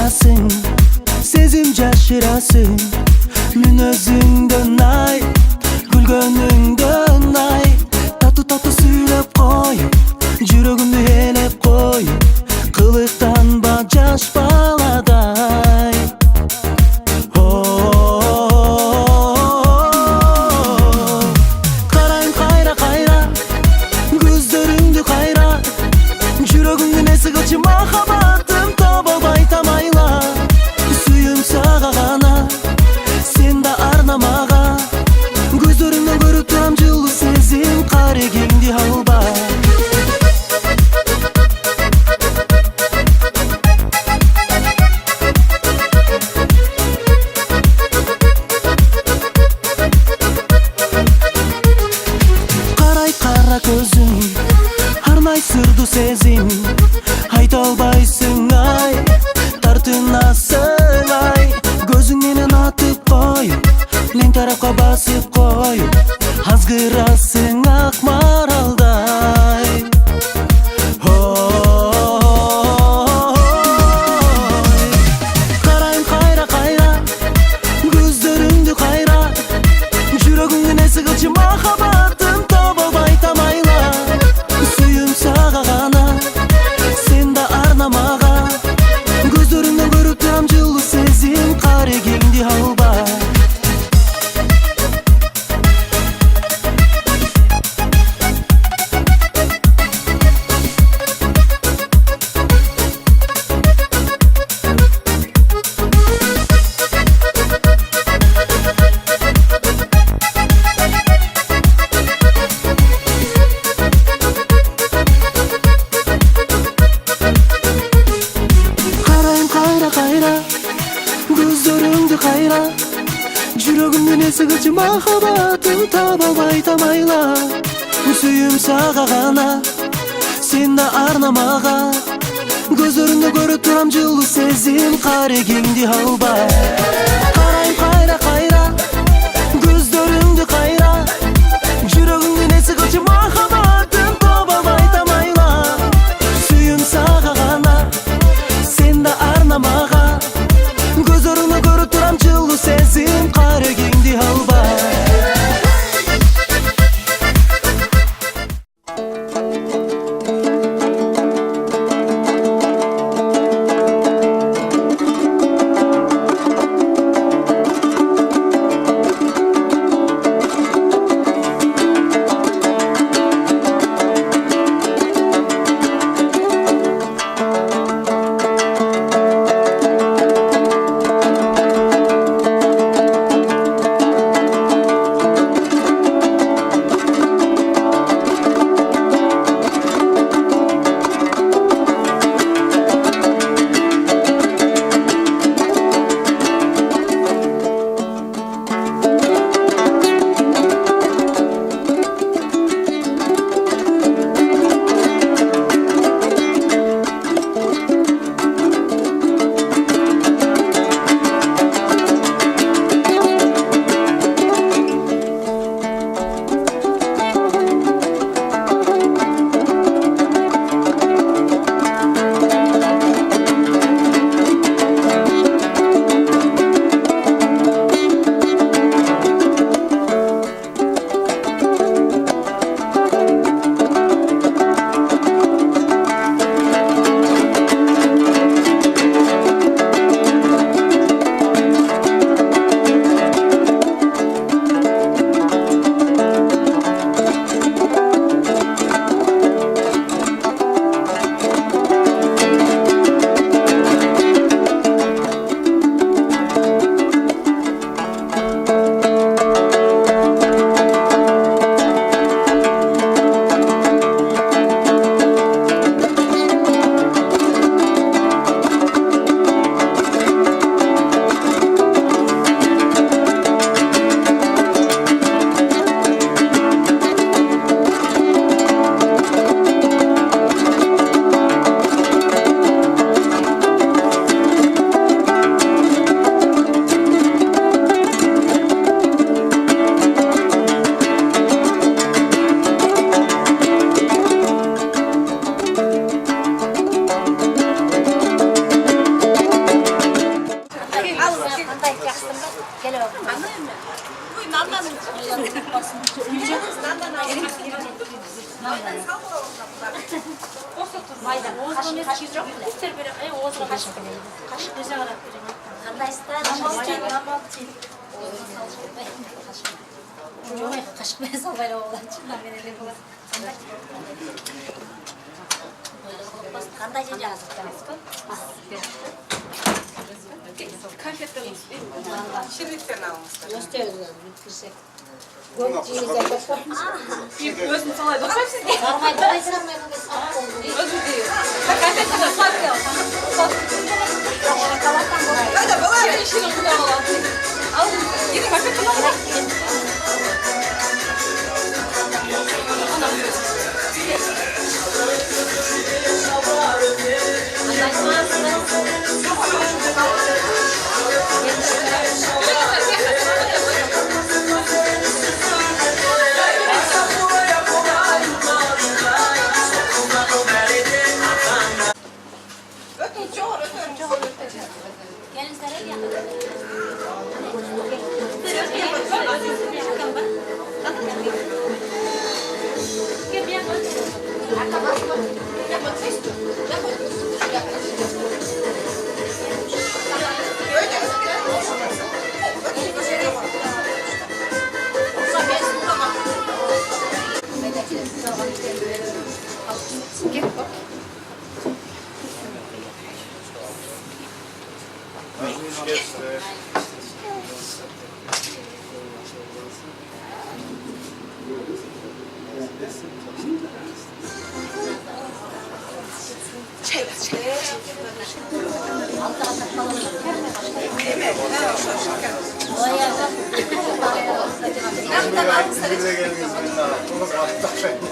жашырасың, сезим жашырасың. Мүнөзүңдөн ай, күлгөнүңдөн ай, тату сүйлөп коюп, жүрөгүмдү ээлеп коюп, кылыктанба жаш баладай. Карайм кайра кайра, көздөрүңдү кайра, жүрөгүмдү неси кылчу махаббатым таба албай тамайла. Сүйүм сага гана, сен да арна мага, көздөрүңдөн көрүп турам жылуу сезим, карегеңди алба. Кара көзүң, арнай сырдуу сезим, айта албайсың ай, тартынасың ай. Көзүң менен атып коюп, мен тарапка басып коюп, азгырасың ак маралдай. Карайм кайра кайра, көздөрүңдү кайра, жүрөгүңдү неси кылчу махаббатым таба албай тамайла. Сүйүм сага гана, сен да арна мага, көздөрүңдөн көрүп турам жылуу сезим, карегеңди алба. Көздөрүңдү кайра, жүрөгүмдү неси кылчу махаббатым таба албай тамайла. Сүйүм сага гана, сен да арна мага, көздөрүңдө көрүп турам жылуу сезим, карегеңди алба. Карайм кайра кайра, көздөрүңдү кайра, жүрөгүмдү неси кылчу махаббатым таба албай тамайла. Сүйүм сага гана, сен да арна мага, көзөрүңдө көрүп турам жылуу сезим, карегеңди алба. Kaşık sallayla olan çıkma verelim bu. Kanday yiyeceğiz. Şirlikten almışlar. Gösteriyorlar yüksek. Gözcüğüze Özüm salay bakar mısın? Normal parayı sarmaya bu sabah oldu. Özüm diyor. Kafetten de satıyor. Hadi bana bir işin oldu ama. Al. Yine kafetten al. Gelin sarayım yapalım.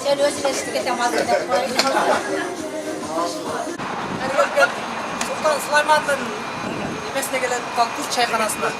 Sen özüne eşlik edemezsin. Sultan Süleyman'ın yemesine gelen kalkmış çayxanasında.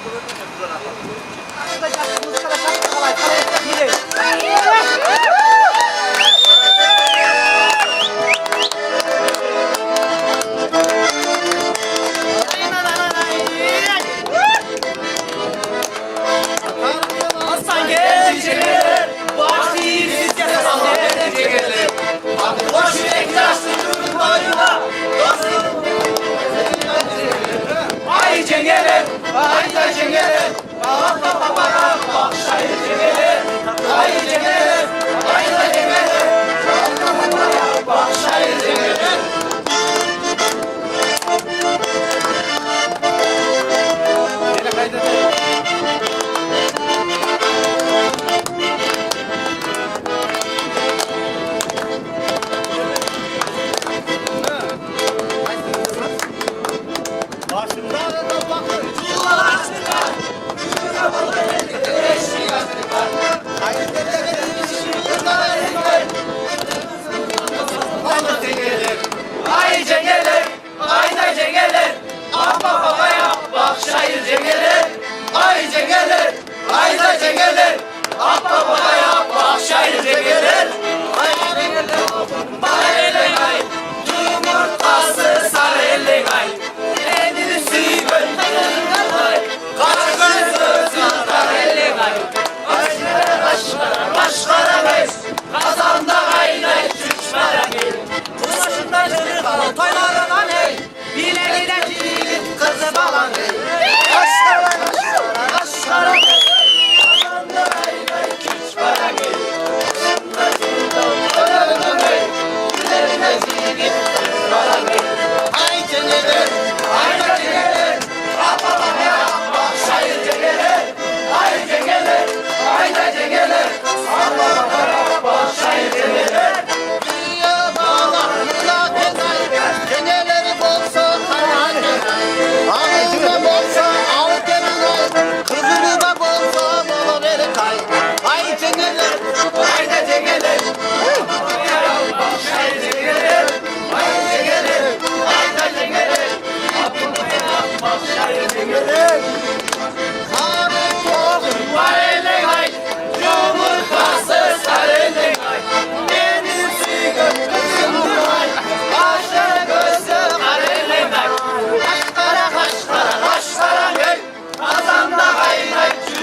Kazanda kaynay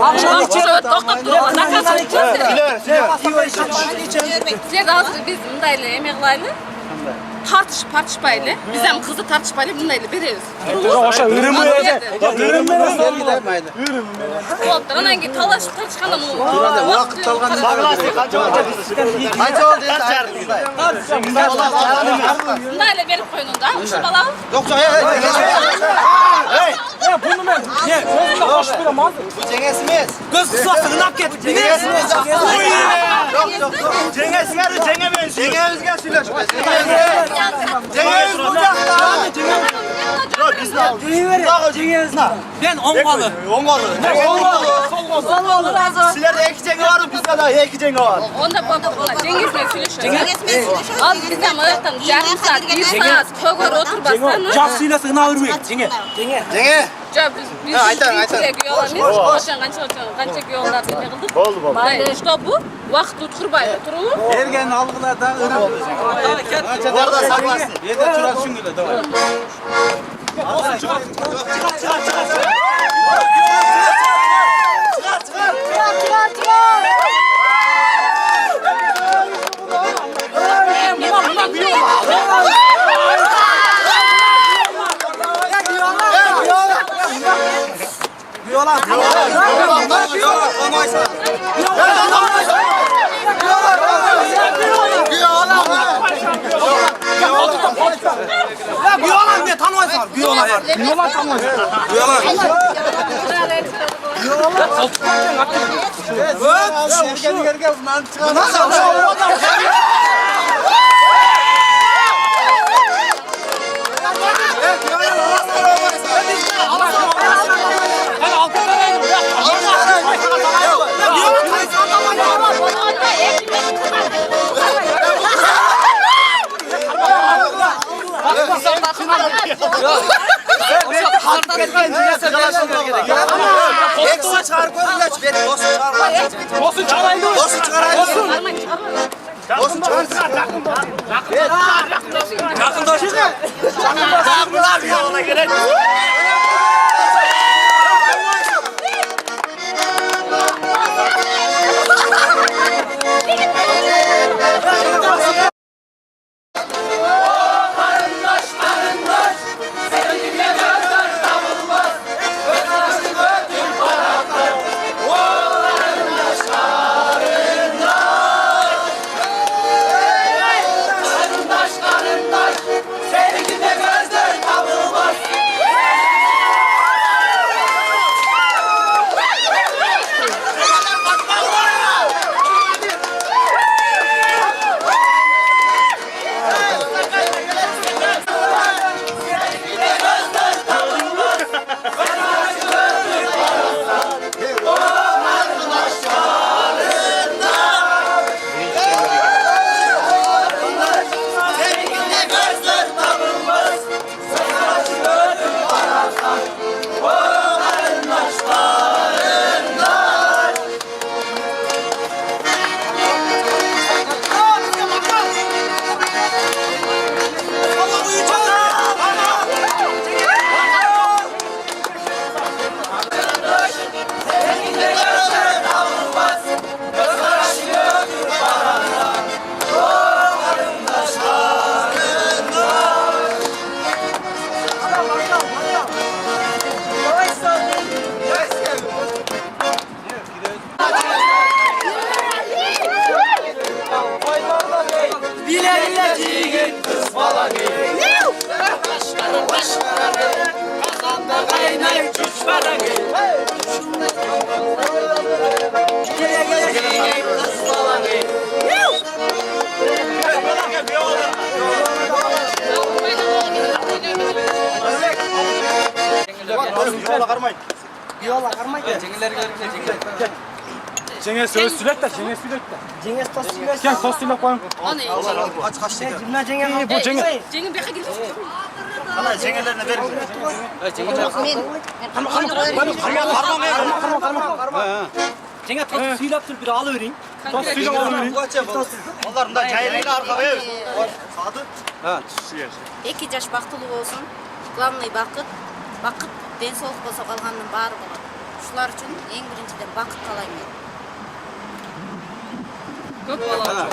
Akşam içeri doktor nakasını Siz hazır biz bundayla emeklaylı. Tartışmaylı. Biz hem kızı tartışmaylı bundayla bereriz. Aşağı ürün mü yiyecek? Ürün mü Oldu. Anan ki tartışkandan mı? Vakit talğanı. Kaç oldu? Bundayla verip koyun da. Şu bala. Yoksa Bunu ben. Ye. Sözünde hoş bir amaz. bu Cengiz'imiz. Göz kısası ınak et. Cengiz'imiz. Yok. Cengiz nerede? Cengiz ben. Cengiz gel söyle şu. Cengiz burada. Biz ne? Cengiz ne? Ben ongalı. Ongalı. Ongalı. Sizlerde iki Cengiz var mı? Bizde de iki Cengiz var. Onda baba Cengiz'le söyleşiyor. Al bizden ayaktan yarım saat, bir saat kögör otur basana. Capsıyla sığına vurmayın. Cengiz. Cengiz. Biz Ayten. kança yollar ne kıldık? Oldu baba. İşte bu vakit tutkurbayla turumu. Ergen algılardan ürün olacak. Orada saklasın. Yeter çırak şungile devam. Güyolan ne tanıyorsan? Güyolan. Güyolan tanıyorsan. Güyolan. Gel bundan çıkalım. Hepsi çıkar koydular. Olsun çalaydı. Olsun çıkarayım. Olsun çıkarayım. Yakındaşız ya. Yakınlar bir yola gerek. Cengiz söz sülek de. Cengiz sülek de. Cengiz tost sülek. Gel tost sülek koyun. Aç kaç şeker. Bu Cengiz. Cengiz bir gidip. Hala Cengiz'lerine verin. Cengiz tost sülek tür bir alıverin. Tost sülek alıverin. Onların da cahilliğini arkaya. Sadı. Эки жаш бактылуу болсун, главный бакыт, бакыт ден соолук болсо калганынын баары болот. Uşular üçün en birinciden bakıt kalayım ben. Köp bala.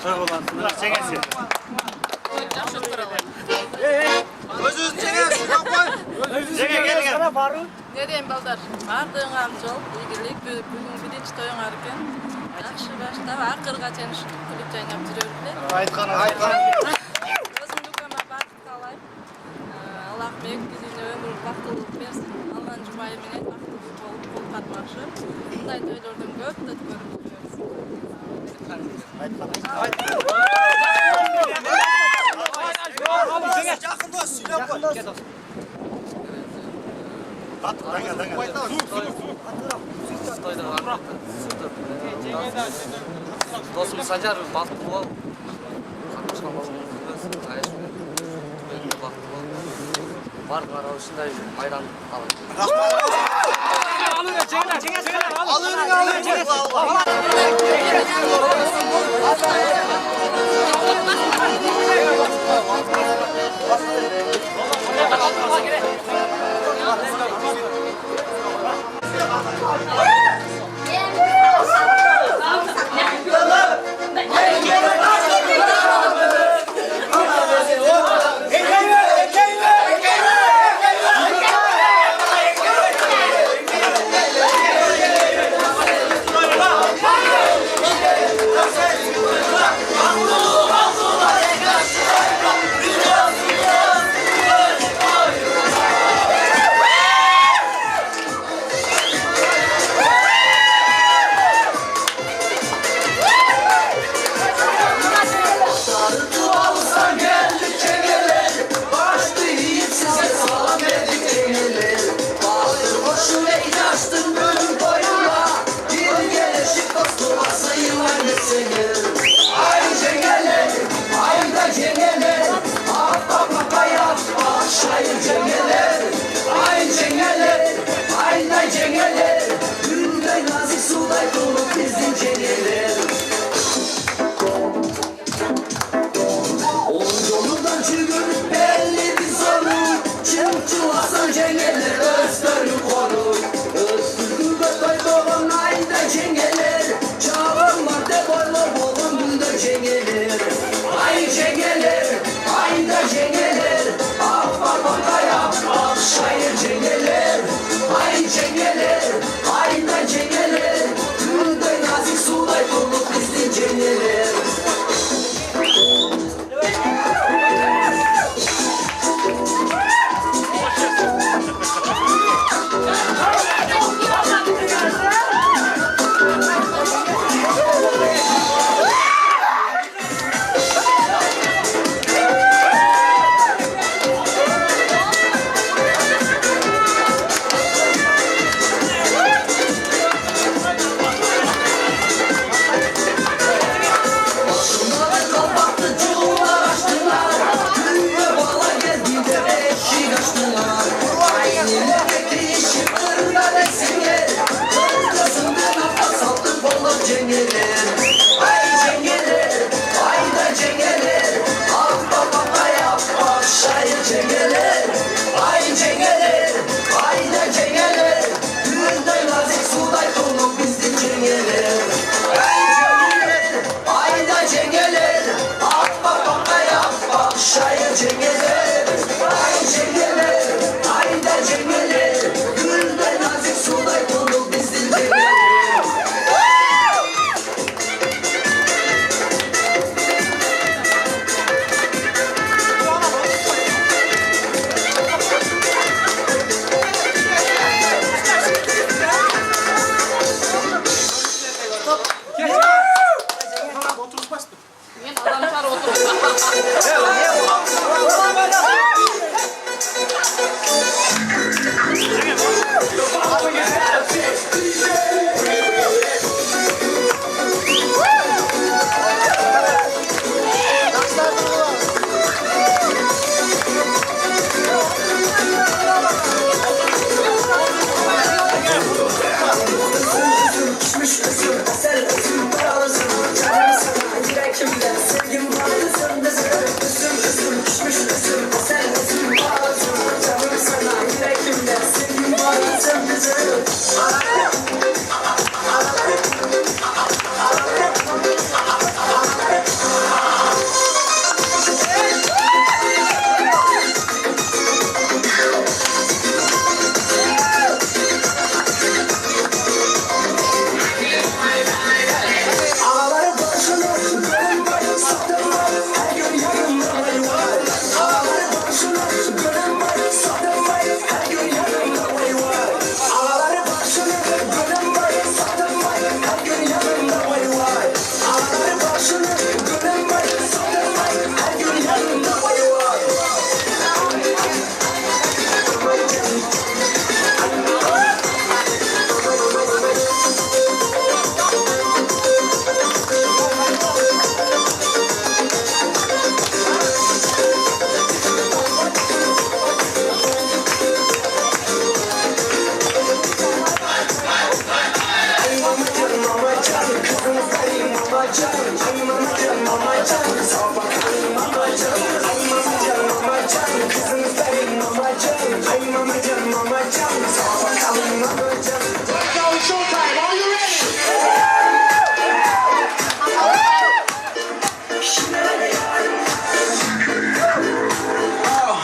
Toy bolansınlar. Çengesi. Yaxşı oturalım. Özünüz Cengiz şuna koy. Gel. Ne diyeyim baldar? Bardığın amcol, iyilik, bugün birinci toyun arken. Yaxşı başta ve akırga çeniştik, kulüp çeynep duruyoruz. Aytkan. Özüm dükkana bakıt kalayım. Allah büyük güzine ömür baktılık versin. Allah'ın cumayı menen baktılık olup kol katmakşı. Bunday toylardan köp de görüp duruyoruz. Yakın dost şuna koy. Dostum Sacar baktı bu. Var arasında ayran alın.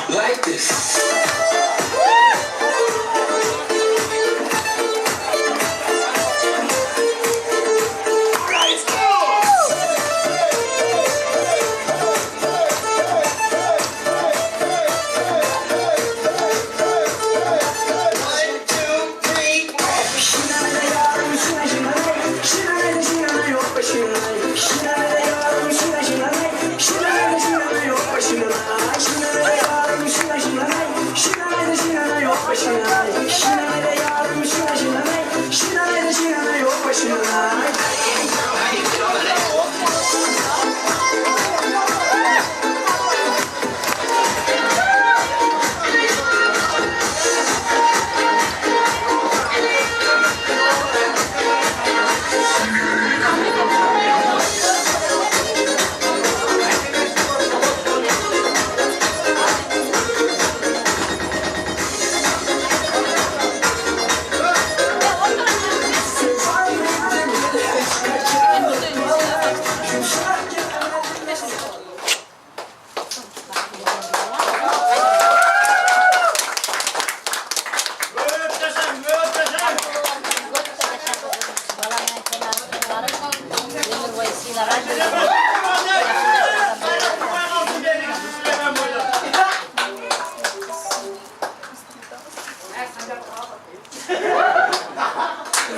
Like this.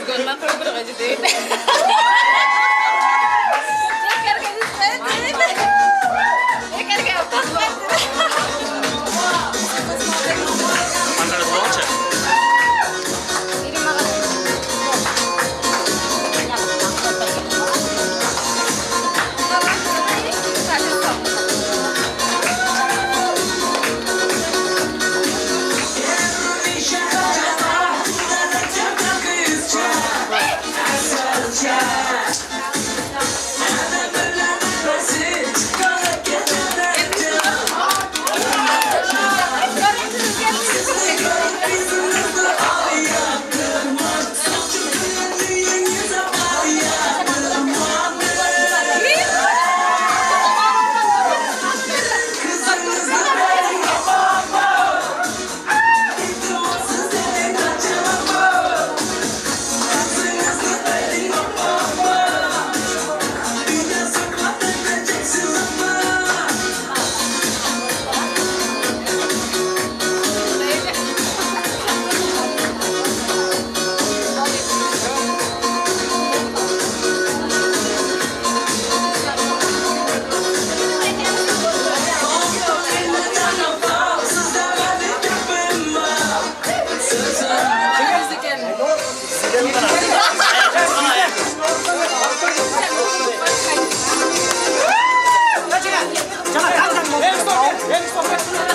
Gönlüm kırılır acı değil.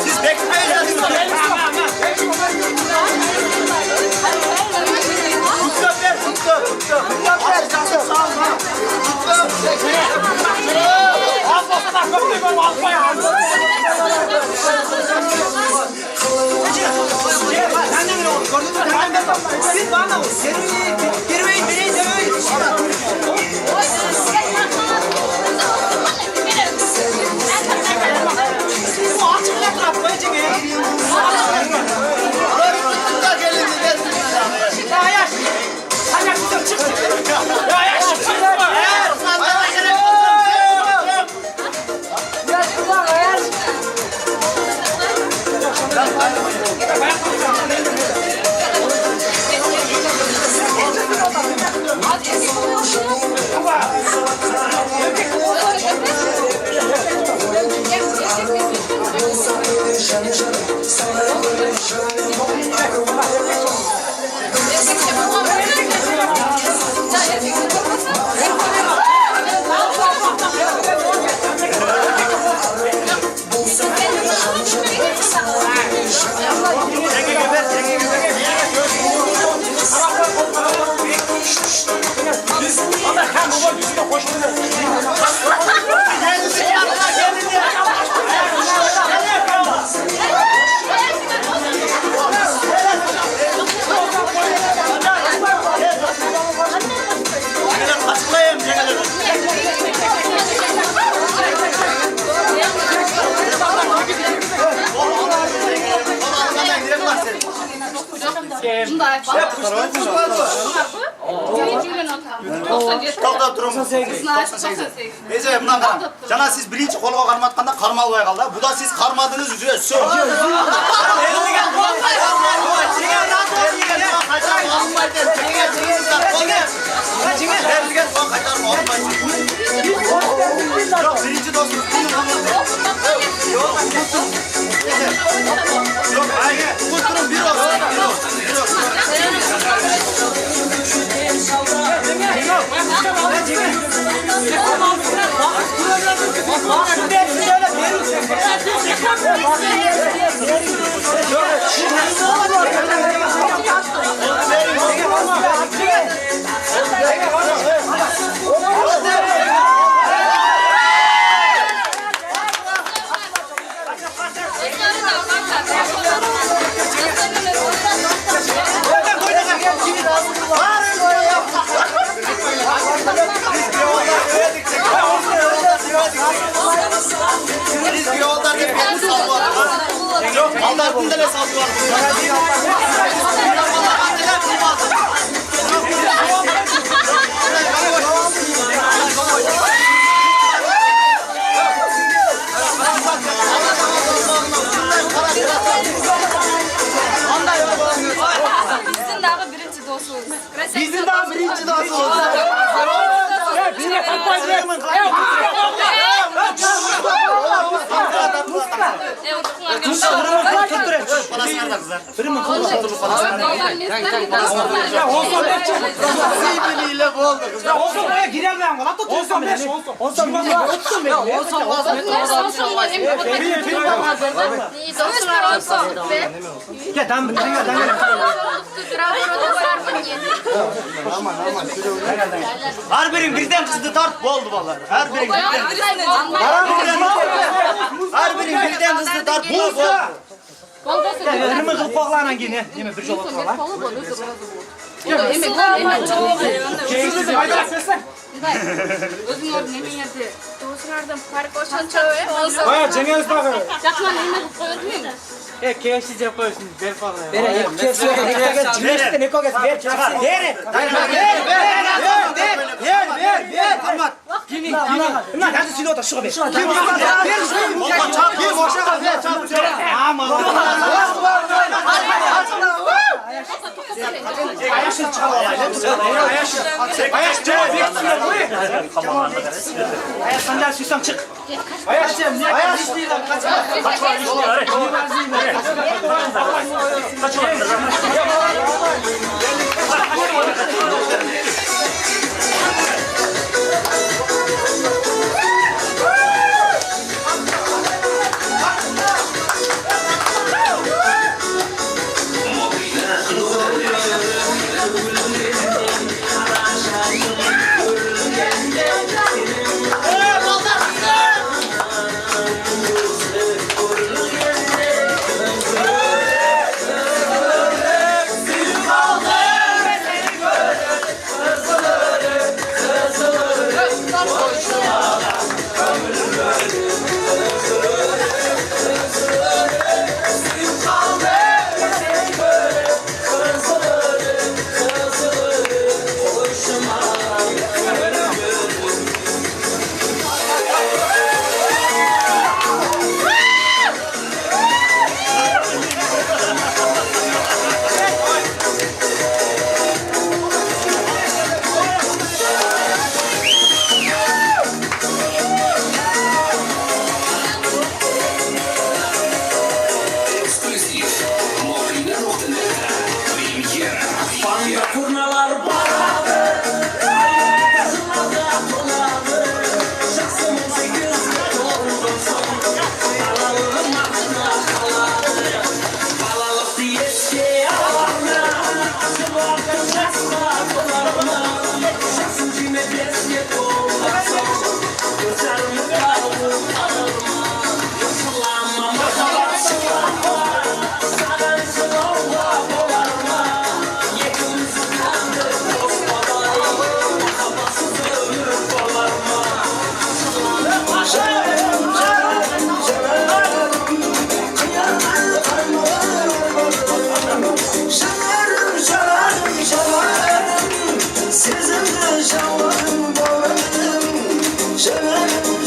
Siz bekleyin. Siz bana girmeyin beni demeyin. Bu açık yakın koyacak ya. Ya yaş. Sen yaş çık. Ya yaş çık. Biz, ama hem baba yüzüne hoş geldin. To'xtab turing. 98. Ece bundan qarang. Jana siz birinchi qo'lga qarmatganda qarmalmay qoldi. Bu da siz qarmadingiz уже всё. Yok birinci dostum. Yok hayır. Kurturun bir olsun. Bir olsun. Biz yolda hep yeni salvar. Yok, Allah bunda ne salvar? Bizim daha birinci dostumuz. Bizim daha birinci dostumuz. Bizimle kalkmayın. Birbiriyle bu oldu kızlar. Olsun buraya giremem. Hatta 95. Olsun. Her birin birden kızdı tart bu oldu vallahi. Her birin birden. Her birin birden kızdı tart bu oldu. Nima qilib qo'qlardan keyin, nima bir javob qo'qlar. Özün orada ne yerde? Dostlardan fark olsanca olsa. Baya cengiz bakın. Yakman neyme bu koyulmuyor mu? Keşke yapıyorsun. Ver falan. Sandal susam çık.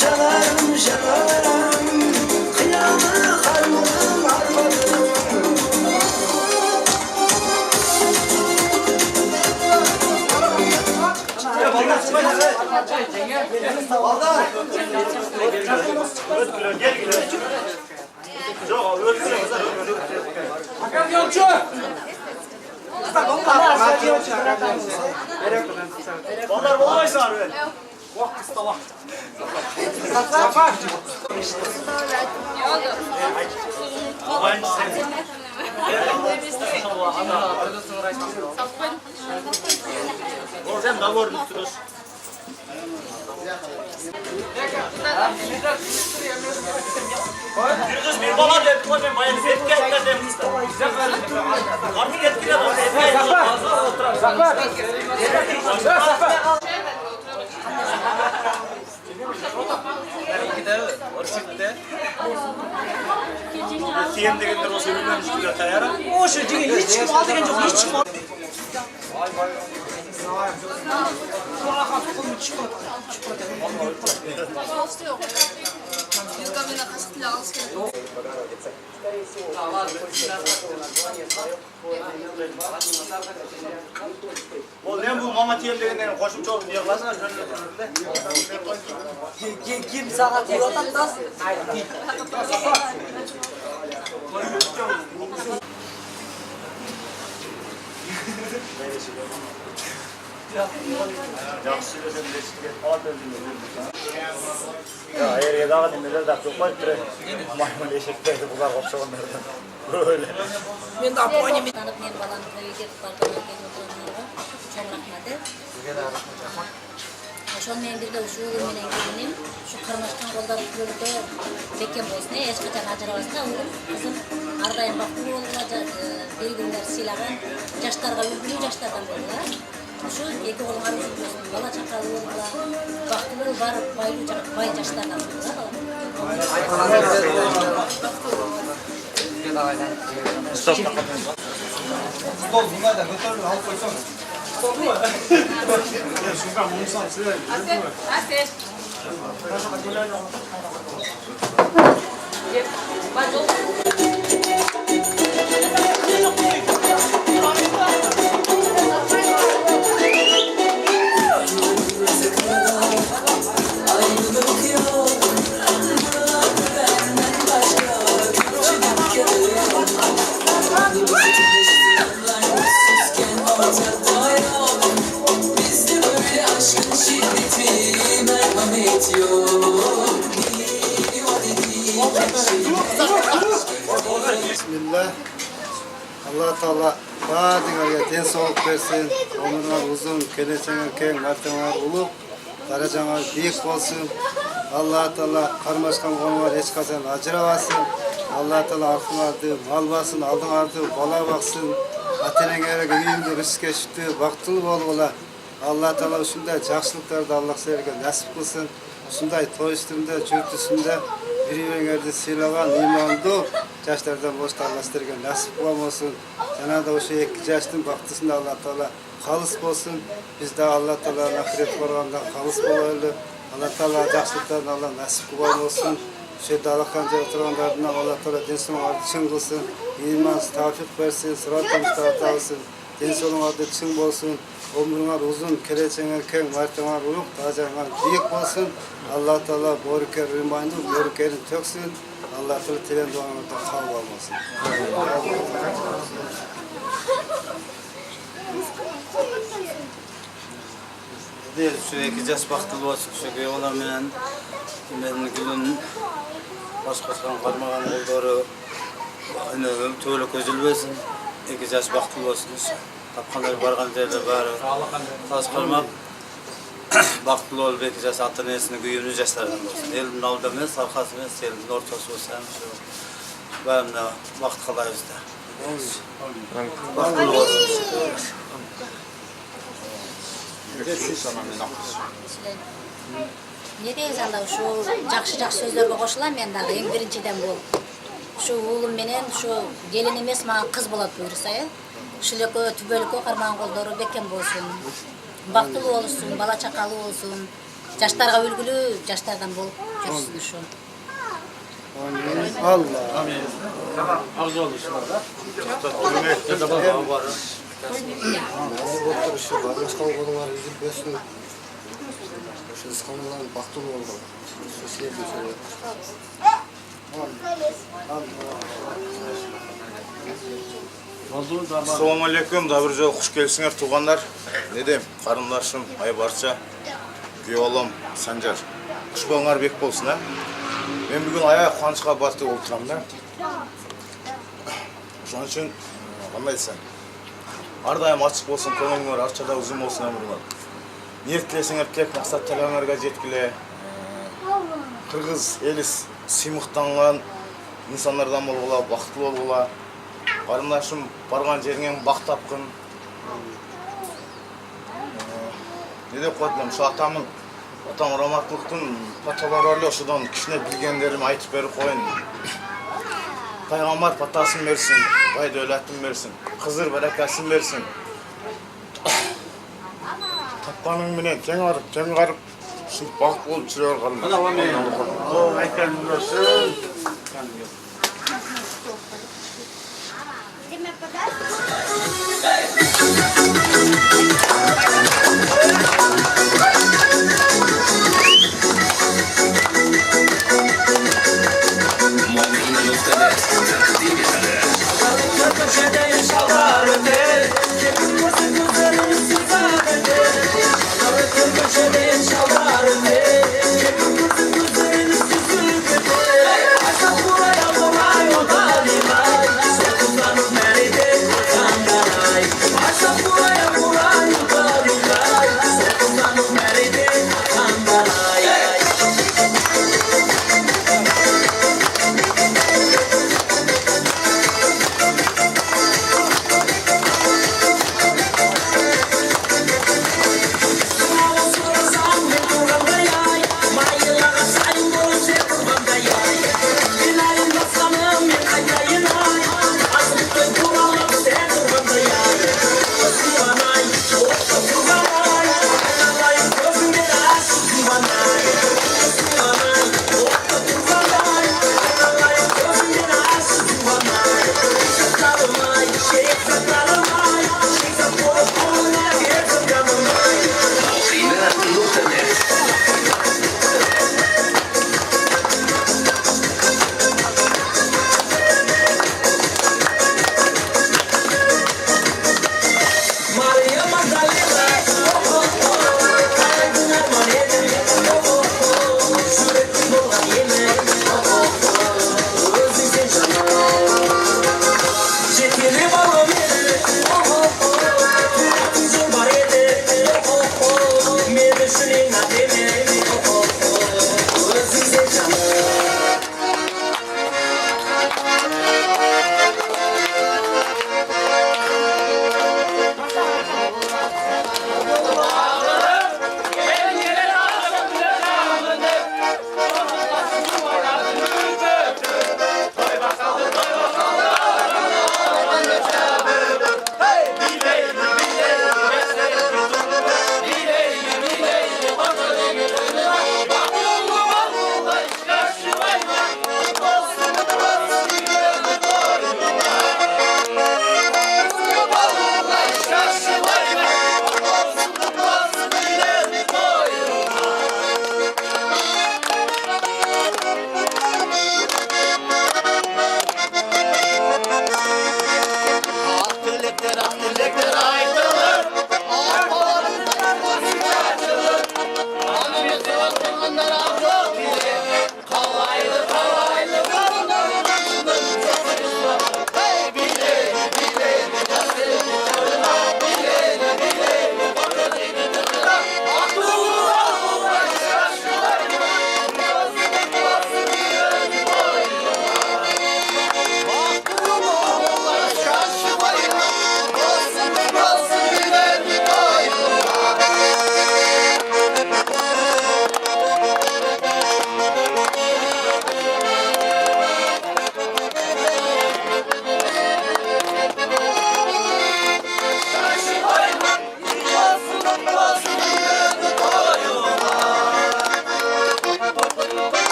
şalarım şalarım Kıyamı harmanım harmanım Onlar bulamayız abi. Sen de var mısınız? Kız bir bana dedim ben bayan etki etmedim. Artık etkile var. Tiyen degenler o sevinmemiş gibi tayara. O şey diye hiç kim aldı gence hiç kim aldı O ne bu mama tiyen degenlerin koşumça oldu diye klasına Kim saat yiyor da Yaxşı söylesem de falan ya her yerde ağır dinler de çok var ki maymun eşeklerdi bunlar kopşalanlardan böyle. Ben de apoyni Tanıp men balam to'yiga ketib qolgandan keyin o'tirganlarga cho'ng rahmat. Ошол менен бирге ушу o'g'lim менен kelinim shu qirmashgan qo'lda yo'lda bekkem bo'lsin, hech qachon ajrabasdan o'g'lim qizim har doim baxtli bo'linglar, belgilar siylagan yoshlarga ulguli yoshlardan bo'linglar. Shu ikki o'g'limlar uchun bo'lsin, bola chaqali bo'linglar, baxtli barib boy yoshlardan bo'linglar. Bismillah. Allah Taala barыңarga ден соолук берсин, өмүрүңөр узун, келечегиңер кең, мартаңар улук, даражаңар бийик болсун. Allah Taala кармашкан коңуңар эч качан ажырабасын. Allah Taala артыңарды мал басын, алдыңарды бала баксын. Ата-энеңерге үйүңдө рызык кечиптүү, бактылуу болгула. Allah Taala ушундай жакшылыктарды Аллах силерге насип кылсын. Ушундай той үстүндө, журт үстүндө бири-бириңерди сыйлаган ыймандуу жаштардан башка Алла силерге насип болмосун. Жана да ошо эки жаштын бактысында Алла Таала калыс болсун. Биз да Алла Тааланын ахирет барганда калыс бололу. Алла Таала жакшылыктарын Алла насип болмосун. Ошо далаканжа отургандардын Алла Таала ден соолугун чың кылсын. Ыйман тавфик берсин, сыраттан табылсын. Ден соолугуңарды чың болсун. Ömrüňer uzun, keleceğiňer keň, martaňar uluk, tajaňar biýik bolsun. Allah Taala boruker rimandy, borukerin töksün. Allah Taala tilen duaňarda kabul bolmasın. Şu iki jaş baktılı bolsun, şu oğlan menen meniň gülün başgaçan garmagan goldary ene töle közülbesin. İki jaş baktılı bolsun. Tapkanlar bargan jerde bari tas kılmak baktlı ol belki jas ata-enesini güýünü jaşlardan bolsun. Elimin aldı emas, arkasy emas, elimin ortasy bolsa şu bana vakt kalayız da. Baktlı olsun. Ne deysiz anda şu jakşı sözlerge koşulan men dagı eň birinçiden bol. Şu oğlum menen şu gelin emes maňa kız bolat buyursa ya. Şüleke tübölükö karman goldary bekem bolsun. Baktly bolsun, bala çakaly bolsun. жаштарга үлгүлүү жаштардан болуп жүрсүн ушу. Amin. Allah. Ağzı oldu şunlarda. Oturuşu var. Başka okullar üzülmesin. Şu İstanbul'dan baktım oldu. Sosyal bir şey. Ассалаумағалейкум, добрый жол, құш келсіңер туғандар. Не дейм, қарындашым, Айбарша, күйеуім Санжар. Құш болыңар бек болсын, а? Мен бүгін аяқ қуанышқа батып отырамын да. Ошон үчүн кандай десем, ар дайым ачык болсун, көңүлүңөр арчада узун болсун өмүрүңөр. Ниет тілесеңер тілек, мақсат тілеңерге жеткиле. Кыргыз эли сыймыктанган инсандардан болгула, бактылуу болгула. Карындашым барган жериңен бак тапкын. Не деп коет элем, ушу атам раматлыктын паталары эле ошодон кичине билгендерим айтып берип коеюн. Пайгамбар патасын берсин, бай дөөлөтүн берсин, кызыр баракасын берсин. Тапканың менен тең арып, ушинтип бакыт болуп жүрө бер карындаш. O aytganing bo'lsin.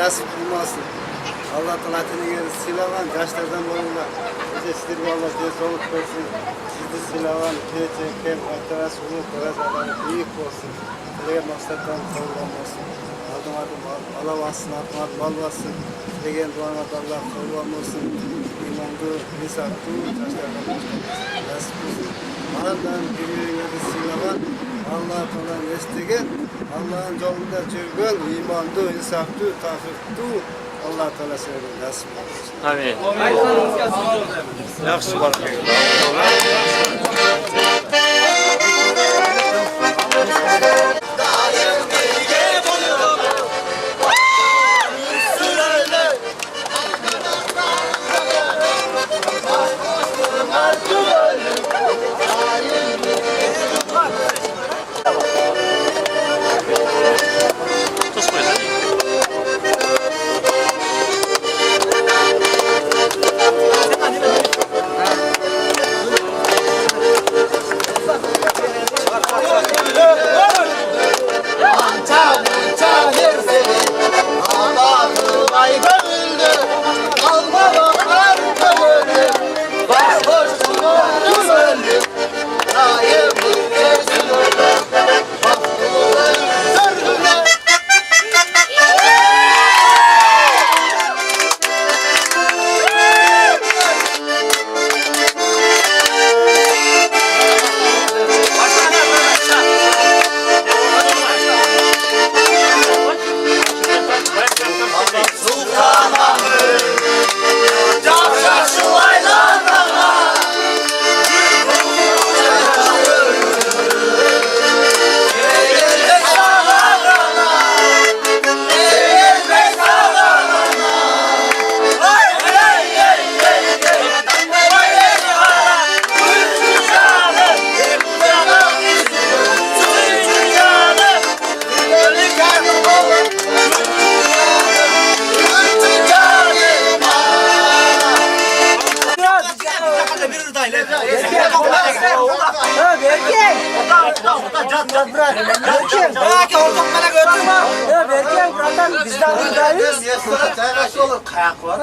nasip kılmasın. Allah Teala atını silagan yaşlardan olurlar. Bize sizler Allah densoluk versin. Sizi silagan kem atras ulu karaz adam büyük olsun. Dileğe maksattan kavramazsın. Adım Allah varsın, atmat mal varsın. Dileğen duana Allah kavramazsın. İmandı, nisatı, yaşlardan nasip olsun. Allah'ın birliğine silagan Allah Teala istegen Allah'ın yolunda жүрген imandı, insaflı, tafıktı Allah Teala size nasip olsun. Amin. Yaxşı var. Tuz koyacağız.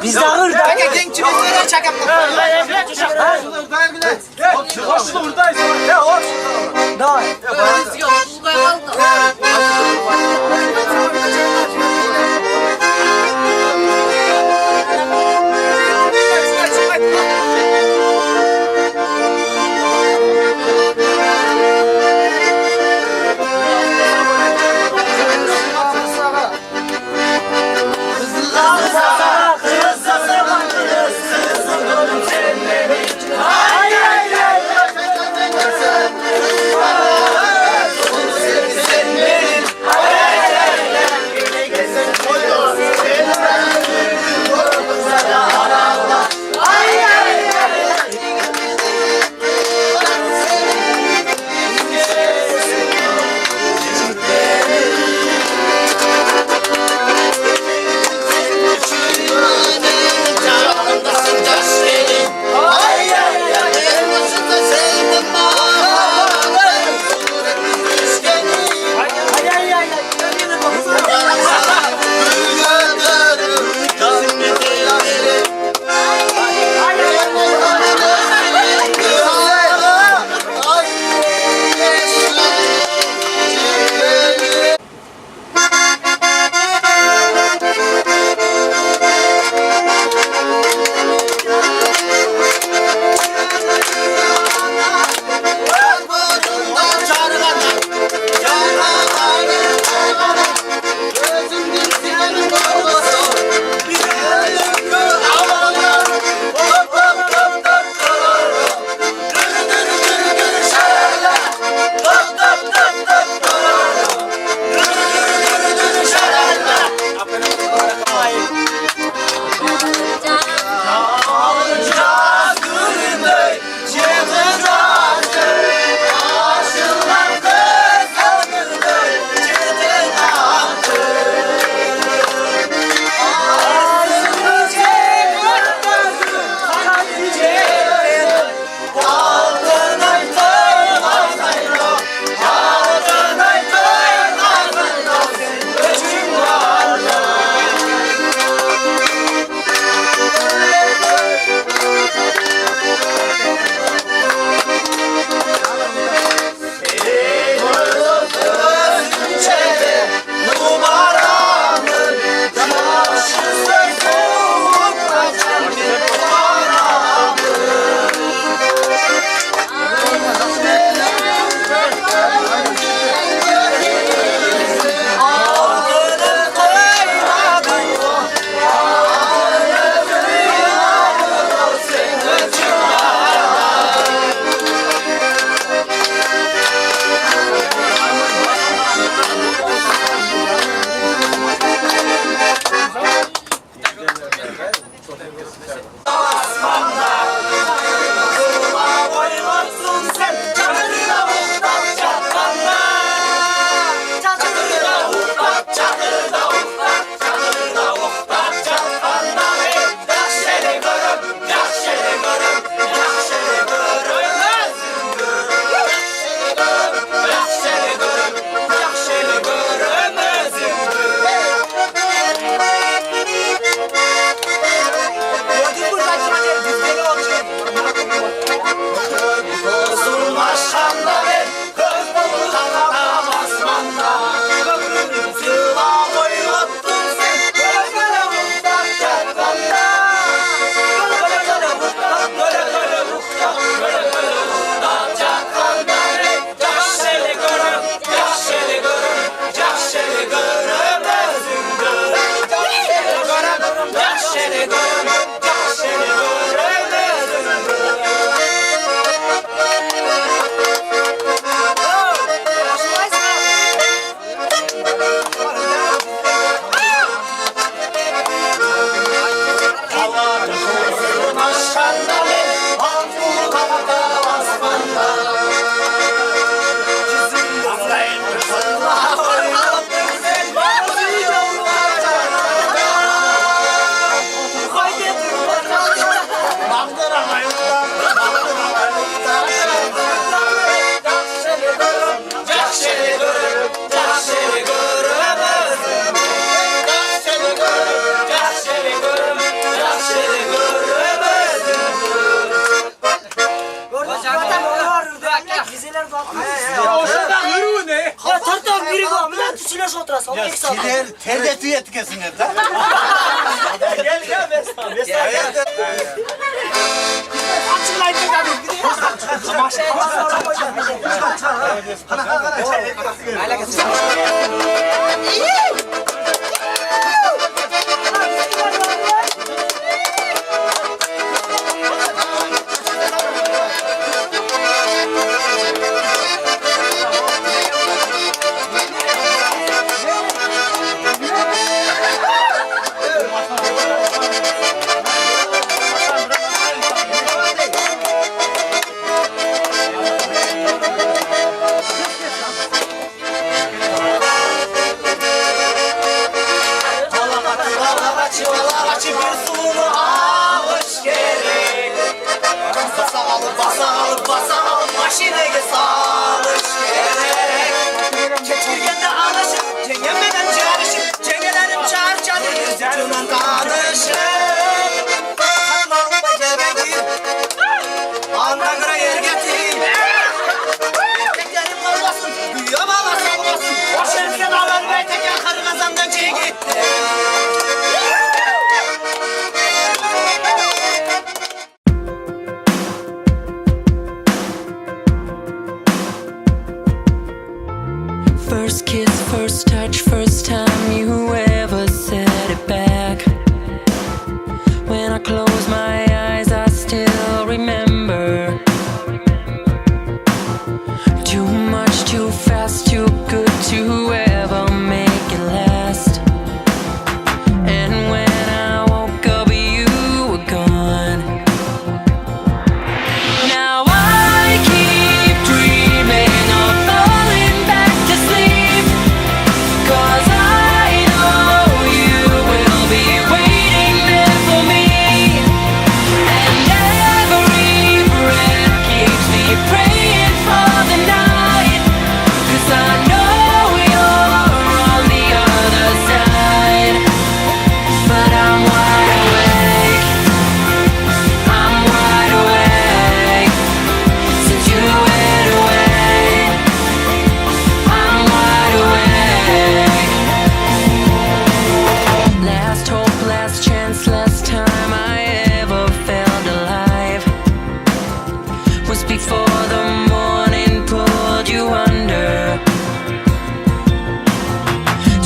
Biz de hırdayız. Hoş buradayız. Oşadan yürü ne? Ya tartan biri var. Millet süleş oturasın. Ya siler terde tüy etkesinler de. Gel gel Mesut. Açıklayın dedim. First kiss, first touch, first time you ever said it back. When I close my eyes, I still remember. Too much, too fast, too good to ever make it last. And when I woke up, you were gone. Now I keep dreaming of falling back to sleep, 'cause I know you will be waiting there for me. And every breath keeps me praying for the night, 'cause I know you're on the other side. But I'm wide awake, I'm wide awake. Since you went away, I'm wide awake. Last hope, last chance, last time I ever felt alive was before the morning pulled you under.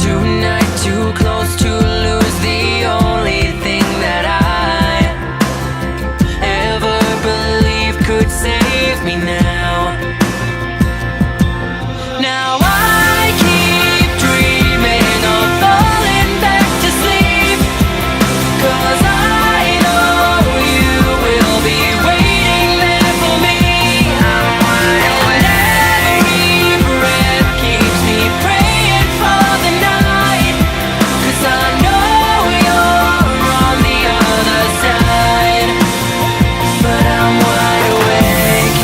Tonight, too close to lose the only thing that I ever believed could save me now. Now I keep dreaming of falling back to sleep, 'cause I know you will be waiting there for me. I'm wide awake. Every breath keeps me praying for the night, 'cause I know you're on the other side. But I'm wide awake.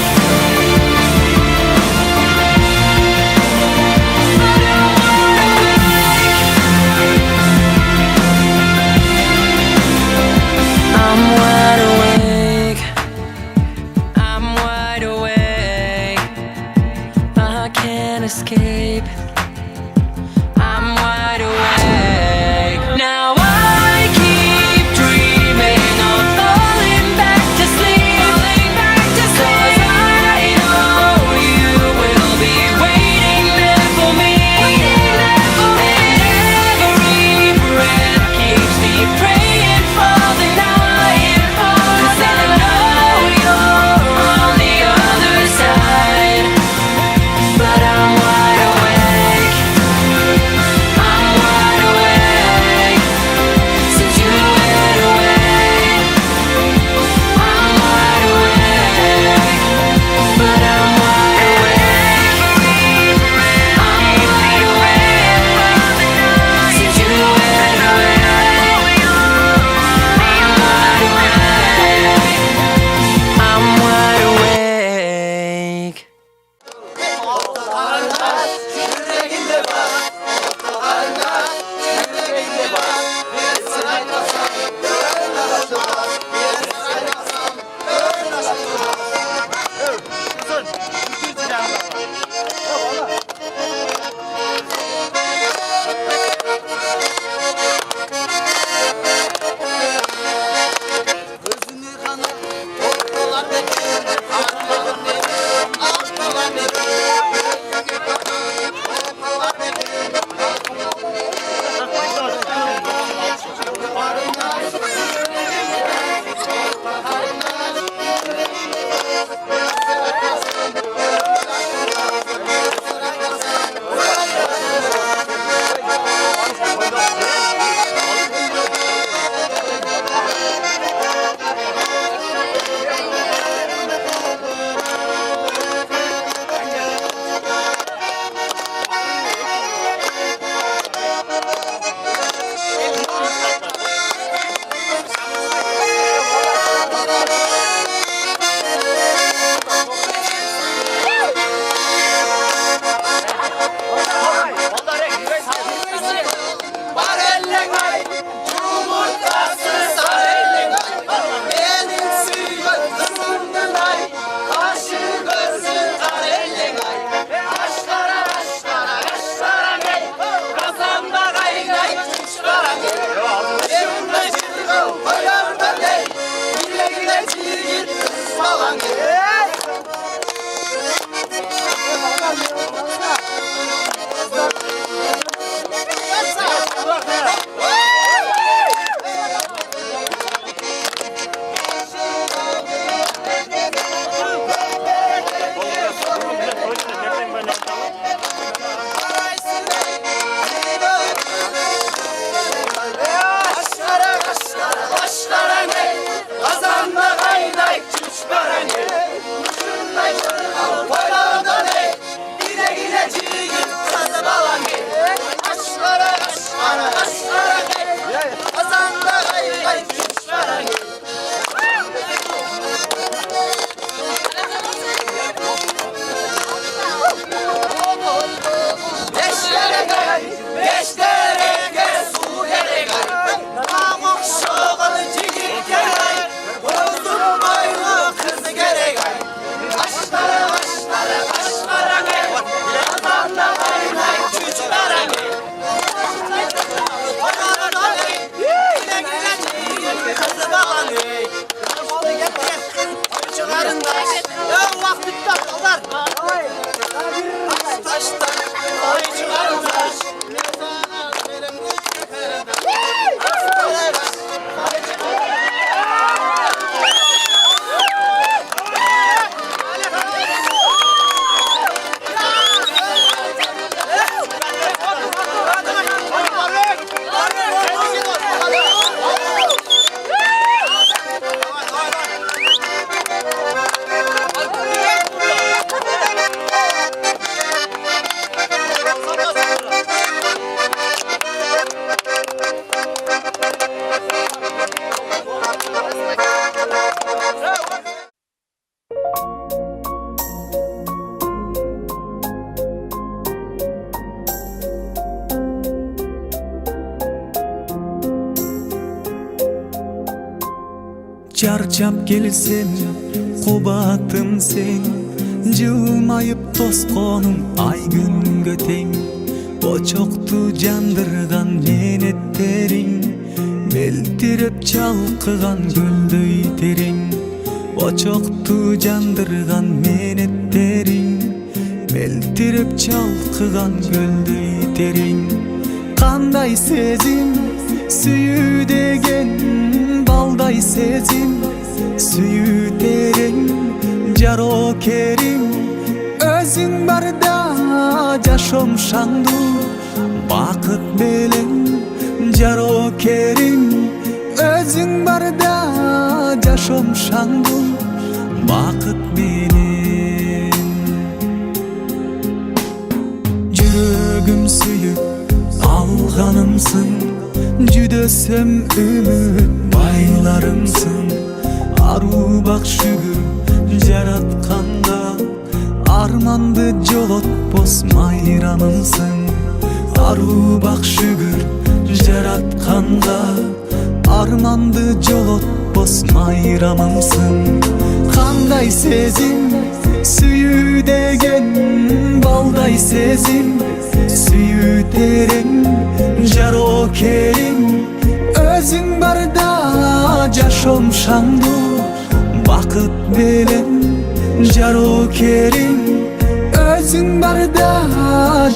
Çarçap gelsem kubatım sen, jılmayıp tosqonum ay günge teң. Boçoktu jandırgan menetterin, beltirip çalkıgan göldöy tereң. Boçoktu jandırgan menetterin, beltirip çalkıgan göldöy tereң. Kanday sezim süyü degen, balday sezim süyü tereң. Jaro kerim özüň barda jaşom şandu bakıt belen. Jaro kerim özüň barda jaşom şandu bakıt belen. Jürögüm süyüp alganımsın, jüdösem ümit baylarımsın. Aru bak şükür jaratkanda, armandı jolotpos mayranımsın. Aru bak şükür jaratkanda, armandı jolotpos mayramımsın. Kanday sezim süyü degen, balday sezim süyü tereң. Jaro kerim özüň barda jaşom şandu bakıt belen. Jaro kerim özüň barda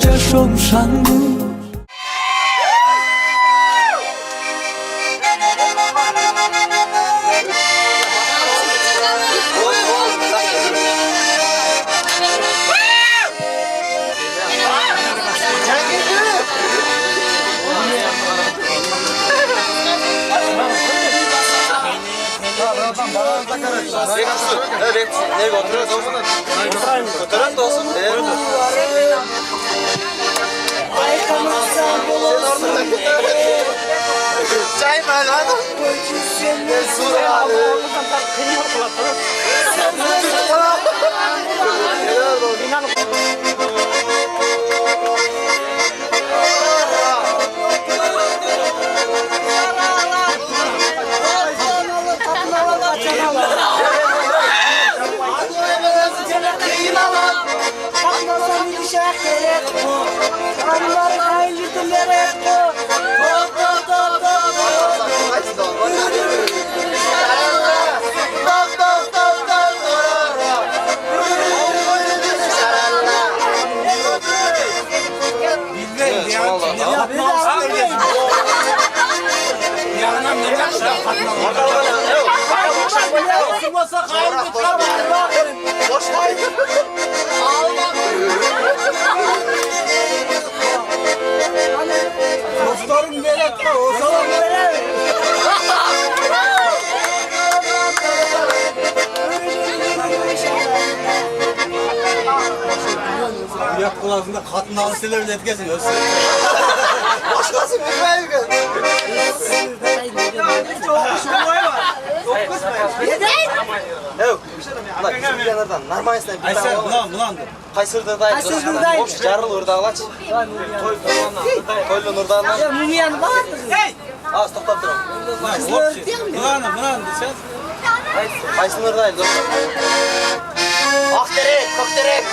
jaşom şandu. Evet, ne oturuyoruz? Oturan da olsun. Çay mı lan? Uyak kulağında katın ağzıyla bile etkesin. Başkası bilmeyin ki. Yok. Ulan bizim yanardan narmayısına bir tane var. Bulandı. Kaysırda'dayım. Kaysırda'yım. Jarıl Urdağlaç. Koylu Nurdağlaç. Ya Mumiyan'ı bağırdın. Az toktap durun. Bulandı. Sen? Kaysırda'yım dostum. Akterek, kokterek.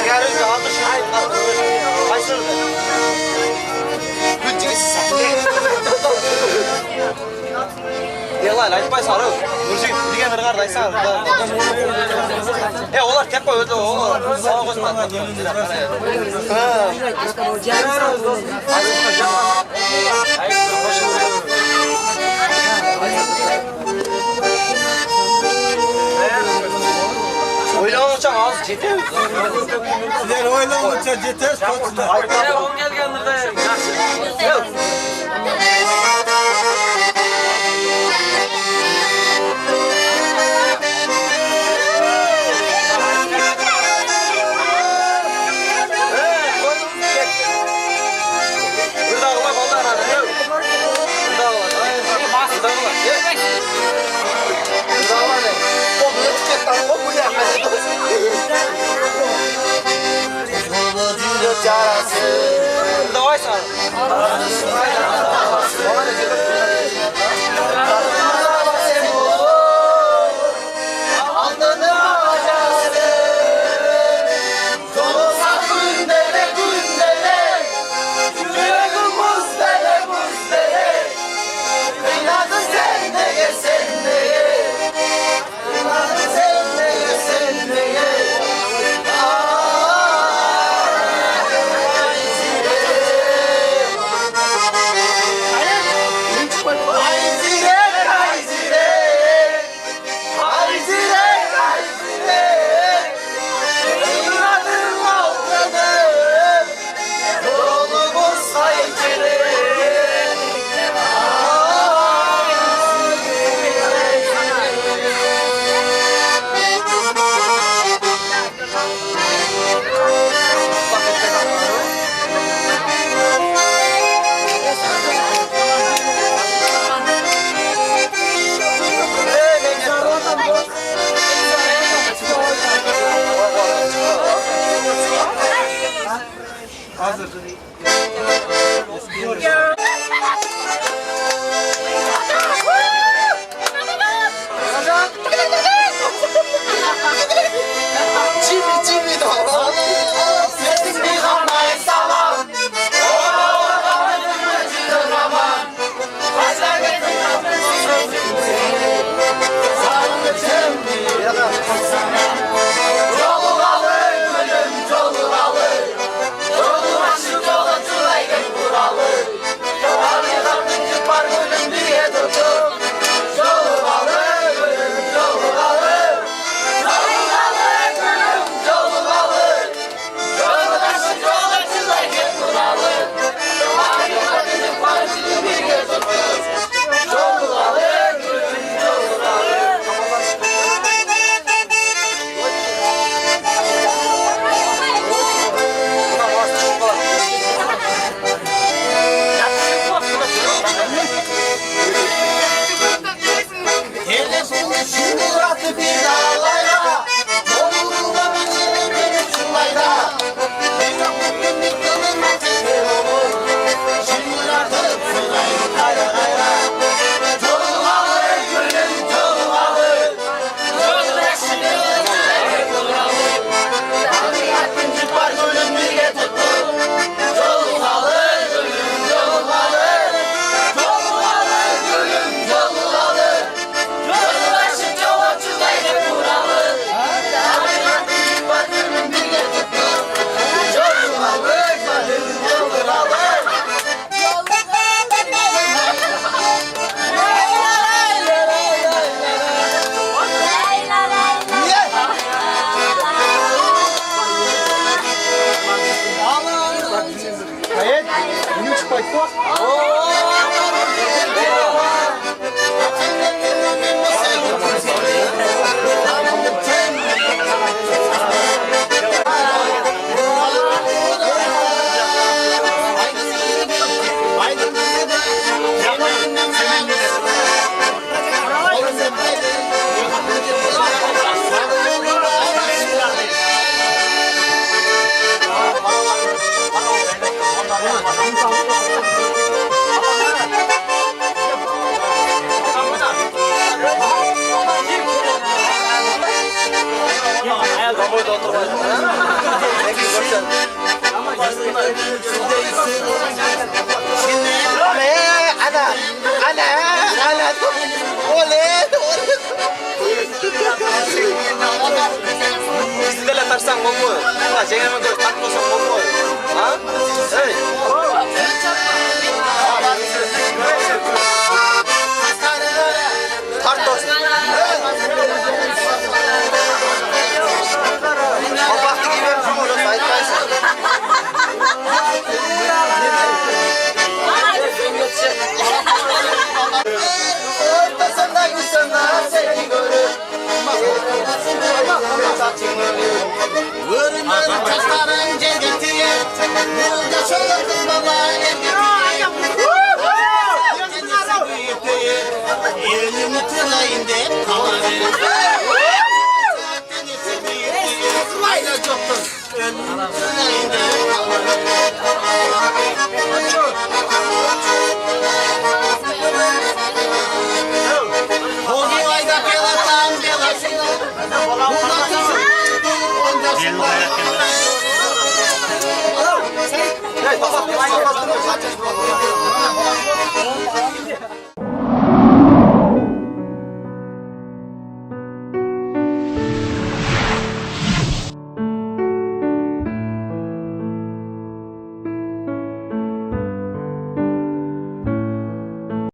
Garajda aldı şimdi. Kaysır'da. Bütçesi satıyor. Yalan aytpay sarı. Nurşin degan ırgar daysan. Olar tek koy öldü o. Sağa koşma. Oylanmışam az jeter. Sizler oylanmışam jeter. On gelgendirde. Carası Valla cengemin göz takmasan olmuyor. Ha? Hey. Tart olsun. O baktı gibi yapım orası ayıtmayasın. Ortasında gülsünler seni görür. Vırınır taşların cennetiye. Burada şöyle kız baba Kendisi büyük değil. Elini tırlayın de kalanır. Kendisi büyük değil. Aynen çoktur. Elini tırlayın de Hogi ayda belatan belasına. Bundan sonra Hey, baba,